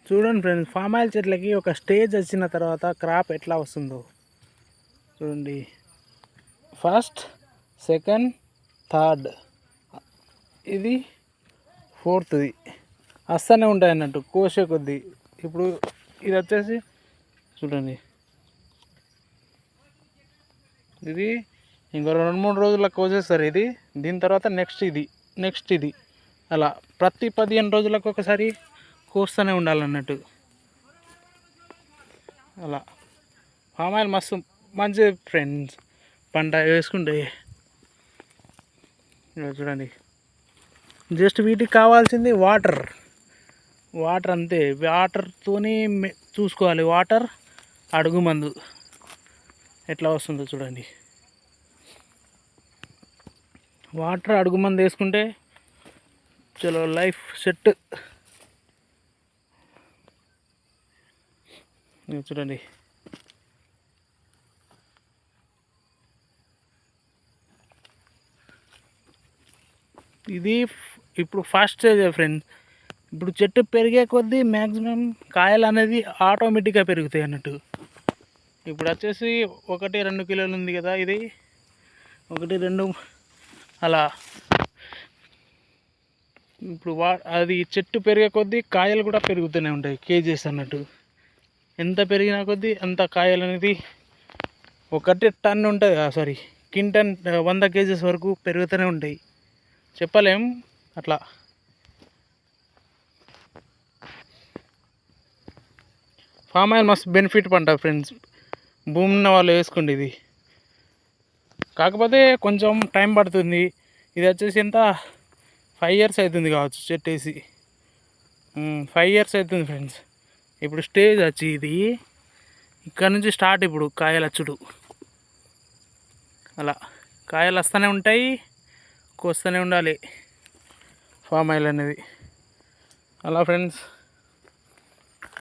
చూడండి friends, palm oil చెట్లకి ఒక స్టేజ్ వచ్చిన తర్వాత క్రాప్ ఎట్లా వస్తుందో చూడండి. ఫస్ట్, సెకండ్, థర్డ్, ఇది ఫోర్త్ది వస్తూనే ఉంటాయి అన్నట్టు కోసే కొద్దీ. ఇప్పుడు ఇది వచ్చేసి చూడండి, ఇది ఇంకో 2-3 రోజుల్లో కోసేస్తారు ఇది. దీని తర్వాత నెక్స్ట్ ఇది అలా ప్రతి 15 రోజులకు ఒకసారి కోస్తూనే ఉండాలన్నట్టు. అలా పామ్ ఆయిల్ మస్తు మంచిది ఫ్రెండ్స్, పంట వేసుకుంటే. చూడండి, జస్ట్ వీటికి కావాల్సింది వాటర్ అంతే. వాటర్తోని చూసుకోవాలి. వాటర్, అడుగు మందు ఎట్లా వస్తుందో చూడండి. వాటర్, అడుగు మందు వేసుకుంటే చలో లైఫ్ సెట్. చూడండి, ఇది ఇప్పుడు ఫస్ట్ స్టేజ్ ఫ్రెండ్స్. ఇప్పుడు చెట్టు పెరిగే కొద్దీ మ్యాక్సిమం కాయలు అనేది ఆటోమేటిక్గా పెరుగుతాయి అన్నట్టు. ఇప్పుడు వచ్చేసి 1-2 కిలోలు ఉంది కదా, ఇది 1-2 అలా. ఇప్పుడు అది చెట్టు పెరిగే కొద్దీ కాయలు కూడా పెరుగుతూనే ఉంటాయి, కేజీస్ అన్నట్టు. ఎంత పెరిగిన కొద్దీ అంత కాయలు అనేది 1 టన్ ఉంటుంది, సారీ క్వింటన్ 100 కేజీస్ వరకు పెరుగుతూనే ఉంటాయి. చెప్పలేం అట్లా. ఫామ్ ఆయిల్ మస్తు బెనిఫిట్ పంట ఫ్రెండ్స్, భూమి ఉన్న వాళ్ళు వేసుకోండి ఇది. కాకపోతే కొంచెం టైం పడుతుంది. ఇది వచ్చేసి ఎంత 5 years అవుతుంది కావచ్చు చెట్టు వేసి. 5 years అవుతుంది ఫ్రెండ్స్. ఇప్పుడు స్టేజ్ వచ్చి ఇది ఇక్కడ నుంచి స్టార్ట్. ఇప్పుడు కాయలు వచ్చుడు అలా కాయలు వస్తూనే ఉంటాయి, కోస్తూనే ఉండాలి ఫామ్ ఆయిల్ అనేది. అలా ఫ్రెండ్స్.